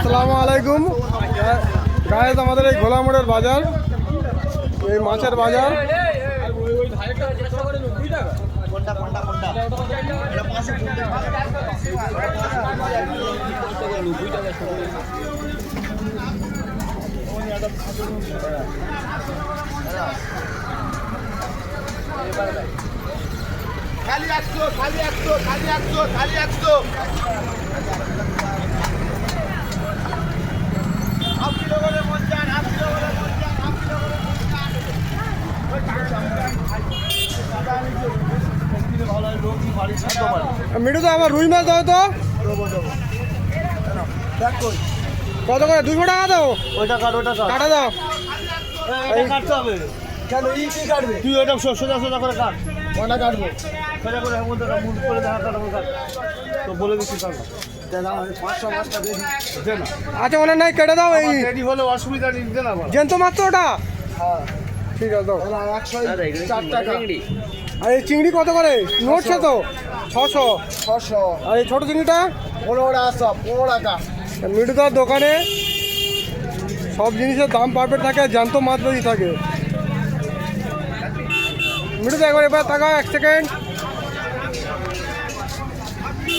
আসসালামু আলাইকুম গায়েস, আমাদের এই ঘোলা মোড়ের বাজার, এই মাছের বাজার। খালি 100 খালি 100 খালি 100 খালি 100 হাফ কিলো করে মঞ্জান হাফ কিলো করে মঞ্জান হাফ কিলো করে মঞ্জান মিঠু তো আমার রুই মাছ দাও তো। কত করে? 200 টাকা দাও। ওইটা কাট ওইটা কাট কাটা দাও। এই কাটতে হবে কেন? এই কি কাটবে? তুই ওটা সোজা সোজা করে কাট। ওটা কাটবো সোজা করে এমন দেখা মুখ করে দেখা কাটবো কাট। তো বলে দিচ্ছি কাট না। 500 মাছটা দে না। আচ্ছা, ওনার নাই কেটে দাও। এই রেডি হলে অসুবিধা নেই, দে না। জ্যান্ত মাছ তো ওটা। হ্যাঁ ঠিক আছে দাও। 104 টাকা। আর এই চিংড়ি কত করে? নোটছে তো 600। 600। আর এই ছোটো চিংড়িটা 15 টাকা সব 15 টাকা। মিঠুদার দোকানে সব জিনিসের দাম পারফেক্ট থাকে, জ্যান্ত মাছ বেশি থাকে। মিঠুদা একবার এবার তাকাও, 1 সেকেন্ড।